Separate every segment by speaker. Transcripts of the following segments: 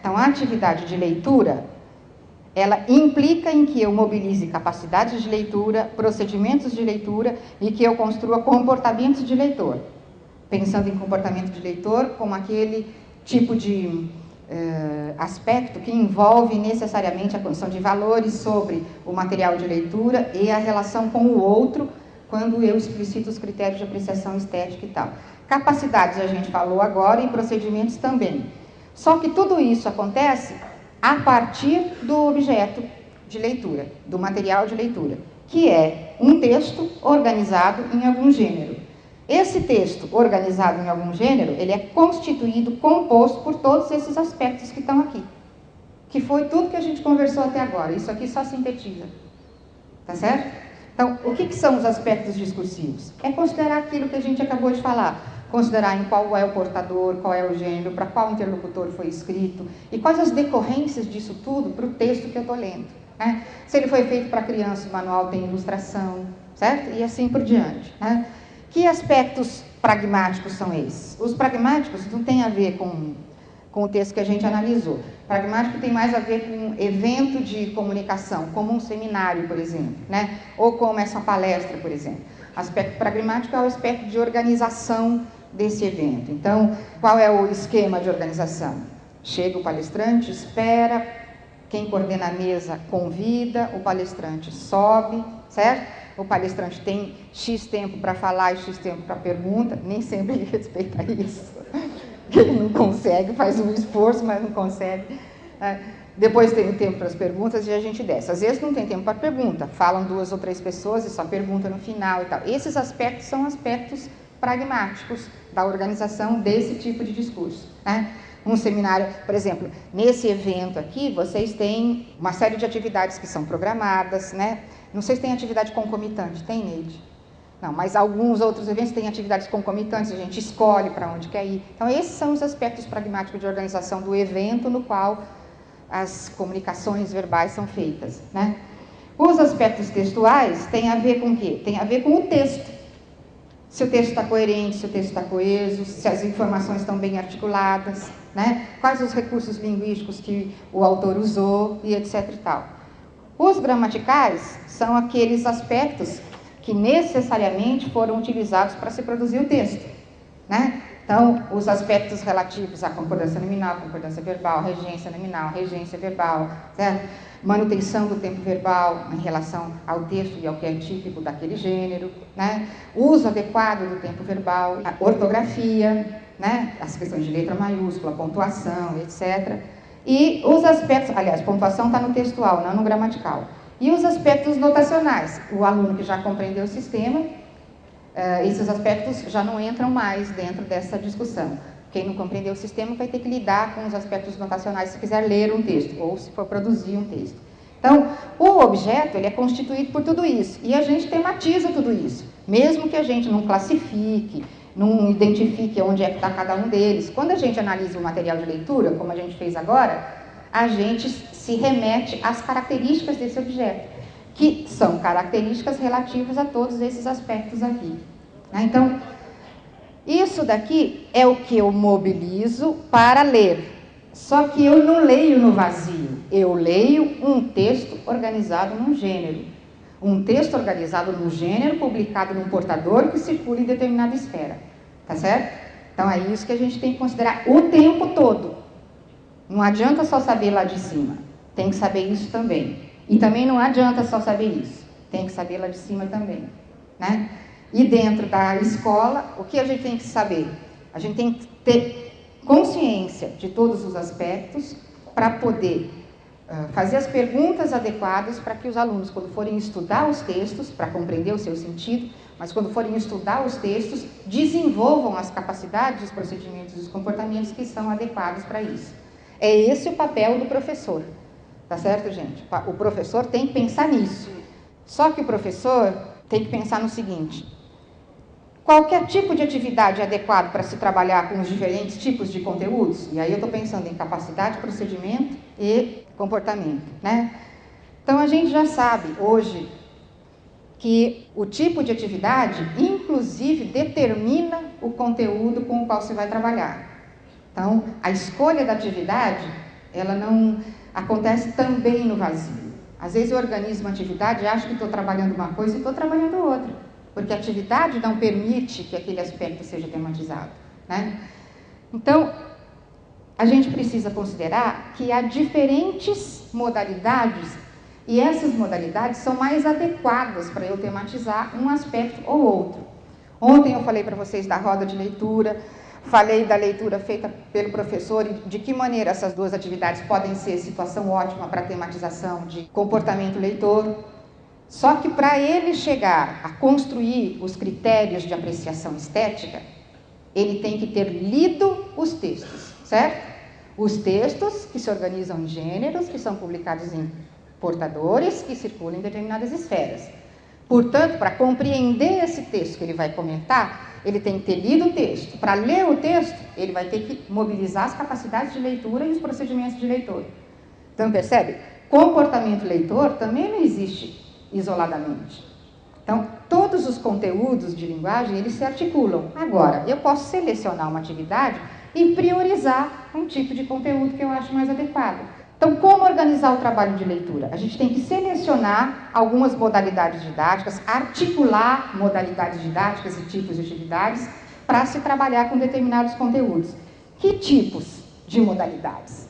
Speaker 1: Então, a atividade de leitura, ela implica em que eu mobilize capacidades de leitura, procedimentos de leitura e que eu construa comportamentos de leitor. Pensando em comportamento de leitor como aquele tipo de aspecto que envolve necessariamente a construção de valores sobre o material de leitura e a relação com o outro, quando eu explicito os critérios de apreciação estética e tal. Capacidades a gente falou agora e procedimentos também. Só que tudo isso acontece a partir do objeto de leitura, do material de leitura, que é um texto organizado em algum gênero. Esse texto organizado em algum gênero, ele é constituído, composto por todos esses aspectos que estão aqui. Que foi tudo que a gente conversou até agora. Isso aqui só sintetiza. Tá certo? Então, o que são os aspectos discursivos? É considerar aquilo que a gente acabou de falar. Considerar em qual é o portador, qual é o gênero, para qual interlocutor foi escrito e quais as decorrências disso tudo para o texto que eu estou lendo. Né? Se ele foi feito para criança, o manual tem ilustração, certo? E assim por diante. Né? Que aspectos pragmáticos são esses? Os pragmáticos não têm a ver com o texto que a gente analisou. Pragmático tem mais a ver com um evento de comunicação, como um seminário, por exemplo, né? Ou como essa palestra, por exemplo. Aspecto pragmático é o aspecto de organização desse evento. Então, qual é o esquema de organização? Chega o palestrante, espera, quem coordena a mesa convida, o palestrante sobe, certo? O palestrante tem X tempo para falar e X tempo para pergunta, nem sempre ele respeita isso. Ele não consegue, faz um esforço, mas não consegue. Depois tem o tempo para as perguntas e a gente desce. Às vezes não tem tempo para pergunta, falam 2 ou 3 pessoas e só pergunta no final e tal. Esses aspectos são aspectos pragmáticos da organização desse tipo de discurso. Né? Um seminário, por exemplo, nesse evento aqui, vocês têm uma série de atividades que são programadas, né? Não sei se tem atividade concomitante, tem, Neide? Não, mas alguns outros eventos têm atividades concomitantes, a gente escolhe para onde quer ir. Então, esses são os aspectos pragmáticos de organização do evento no qual as comunicações verbais são feitas. Né? Os aspectos textuais têm a ver com o quê? Tem a ver com o texto. Se o texto está coerente, se o texto está coeso, se as informações estão bem articuladas, né? Quais os recursos linguísticos que o autor usou e etc. e tal. Os gramaticais são aqueles aspectos que necessariamente foram utilizados para se produzir o texto. Né? Então, os aspectos relativos à concordância nominal, concordância verbal, regência nominal, regência verbal, certo? Manutenção do tempo verbal em relação ao texto e ao que é típico daquele gênero, né? Uso adequado do tempo verbal, a ortografia, né? As questões de letra maiúscula, pontuação, etc. E os aspectos, aliás, pontuação está no textual, não no gramatical. E os aspectos notacionais, o aluno que já compreendeu o sistema, esses aspectos já não entram mais dentro dessa discussão. Quem não compreendeu o sistema vai ter que lidar com os aspectos notacionais se quiser ler um texto, ou se for produzir um texto. Então, o objeto ele é constituído por tudo isso, e a gente tematiza tudo isso, mesmo que a gente não classifique, não identifique onde é que está cada um deles. Quando a gente analisa o material de leitura, como a gente fez agora, a gente se remete às características desse objeto, que são características relativas a todos esses aspectos aqui. Então, isso daqui é o que eu mobilizo para ler. Só que eu não leio no vazio, eu leio um texto organizado num gênero. Um texto organizado num gênero, publicado num portador que circula em determinada esfera. Tá certo? Então, é isso que a gente tem que considerar o tempo todo. Não adianta só saber lá de cima, tem que saber isso também. E também não adianta só saber isso, tem que saber lá de cima também. Né? E dentro da escola, o que a gente tem que saber? A gente tem que ter consciência de todos os aspectos para poder fazer as perguntas adequadas para que os alunos, quando forem estudar os textos, para compreender o seu sentido, mas quando forem estudar os textos, desenvolvam as capacidades, os procedimentos e os comportamentos que são adequados para isso. É esse o papel do professor. Tá certo, gente? O professor tem que pensar nisso. Só que o professor tem que pensar no seguinte: qualquer tipo de atividade é adequado para se trabalhar com os diferentes tipos de conteúdos? E aí eu estou pensando em capacidade, procedimento e comportamento, né? Então, a gente já sabe hoje que o tipo de atividade, inclusive, determina o conteúdo com o qual se vai trabalhar. Então, a escolha da atividade ela não acontece também no vazio. Às vezes eu organizo uma atividade e acho que estou trabalhando uma coisa e estou trabalhando outra, porque a atividade não permite que aquele aspecto seja tematizado, né? Então, a gente precisa considerar que há diferentes modalidades e essas modalidades são mais adequadas para eu tematizar um aspecto ou outro. Ontem eu falei para vocês da roda de leitura, falei da leitura feita pelo professor e de que maneira essas duas atividades podem ser situação ótima para tematização de comportamento leitor. Só que para ele chegar a construir os critérios de apreciação estética, ele tem que ter lido os textos, certo? Os textos que se organizam em gêneros, que são publicados em portadores, que circulam em determinadas esferas. Portanto, para compreender esse texto que ele vai comentar, ele tem que ter lido o texto. Para ler o texto, ele vai ter que mobilizar as capacidades de leitura e os procedimentos de leitor. Então, percebe? Comportamento leitor também não existe isoladamente. Então, todos os conteúdos de linguagem, eles se articulam. Agora, eu posso selecionar uma atividade e priorizar um tipo de conteúdo que eu acho mais adequado. Então, como organizar o trabalho de leitura? A gente tem que selecionar algumas modalidades didáticas, articular modalidades didáticas e tipos de atividades para se trabalhar com determinados conteúdos. Que tipos de modalidades?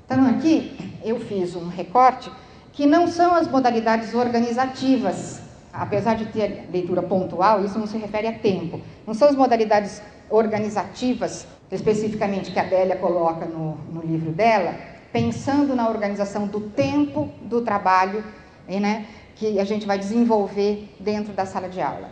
Speaker 1: Então, aqui eu fiz um recorte que não são as modalidades organizativas, apesar de ter leitura pontual, isso não se refere a tempo. Não são as modalidades organizativas, especificamente, que a Adélia coloca no livro dela, pensando na organização do tempo do trabalho, né, que a gente vai desenvolver dentro da sala de aula.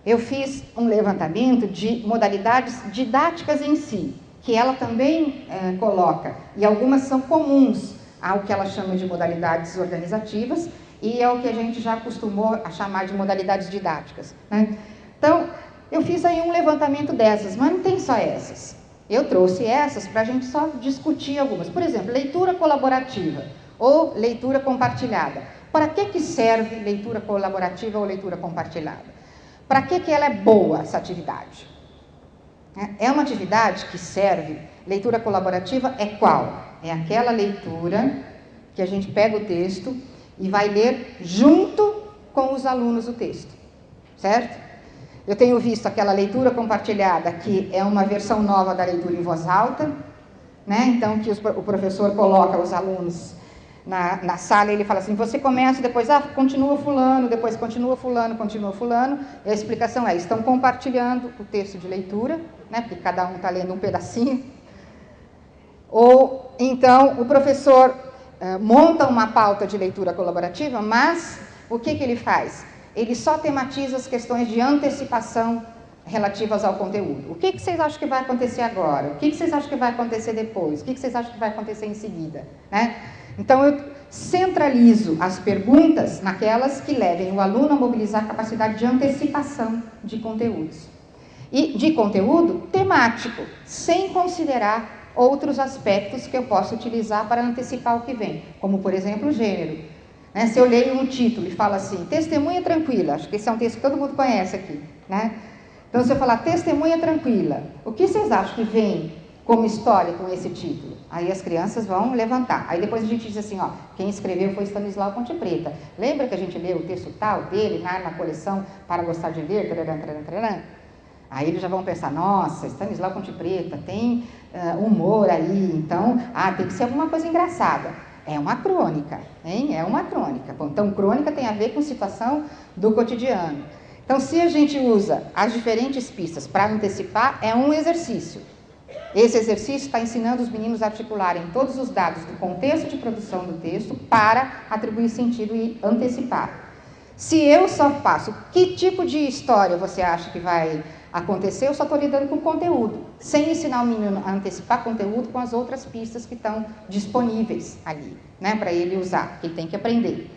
Speaker 1: Eu fiz um levantamento de modalidades didáticas em si, que ela também coloca, e algumas são comuns ao que ela chama de modalidades organizativas, e é o que a gente já acostumou a chamar de modalidades didáticas, né? Então, eu fiz aí um levantamento dessas, mas não tem só essas. Eu trouxe essas para a gente só discutir algumas. Por exemplo, leitura colaborativa ou leitura compartilhada. Para que serve leitura colaborativa ou leitura compartilhada? Para que ela é boa, essa atividade? É uma atividade que serve, leitura colaborativa é qual? É aquela leitura que a gente pega o texto e vai ler junto com os alunos o texto, certo? Eu tenho visto aquela leitura compartilhada, que é uma versão nova da leitura em voz alta, né? Então, que o professor coloca os alunos na sala e ele fala assim, você começa, depois continua fulano, depois continua fulano, e a explicação é, estão compartilhando o texto de leitura, né? Porque cada um está lendo um pedacinho. Ou, então, o professor monta uma pauta de leitura colaborativa, mas o que ele faz? Ele só tematiza as questões de antecipação relativas ao conteúdo. O que vocês acham que vai acontecer agora? O que vocês acham que vai acontecer depois? O que vocês acham que vai acontecer em seguida? Né? Então, eu centralizo as perguntas naquelas que levem o aluno a mobilizar a capacidade de antecipação de conteúdos. E de conteúdo temático, sem considerar outros aspectos que eu posso utilizar para antecipar o que vem, como, por exemplo, o gênero. Se eu leio um título e falo assim, testemunha tranquila, acho que esse é um texto que todo mundo conhece aqui, né? Então, se eu falar testemunha tranquila, o que vocês acham que vem como história com esse título? Aí as crianças vão levantar. Aí depois a gente diz assim, ó, quem escreveu foi Stanislau Ponte Preta. Lembra que a gente leu o texto tal dele na coleção Para Gostar de Ler? Tararam, tararam, tararam. Aí eles já vão pensar, nossa, Stanislau Ponte Preta tem humor aí, então, tem que ser alguma coisa engraçada. É uma crônica, hein? É uma crônica. Bom, então, crônica tem a ver com situação do cotidiano. Então, se a gente usa as diferentes pistas para antecipar, é um exercício. Esse exercício está ensinando os meninos a articularem todos os dados do contexto de produção do texto para atribuir sentido e antecipar. Se eu só faço, que tipo de história você acha que vai acontecer? Eu só estou lidando com conteúdo, sem ensinar o menino a antecipar conteúdo com as outras pistas que estão disponíveis ali, né, para ele usar, que ele tem que aprender.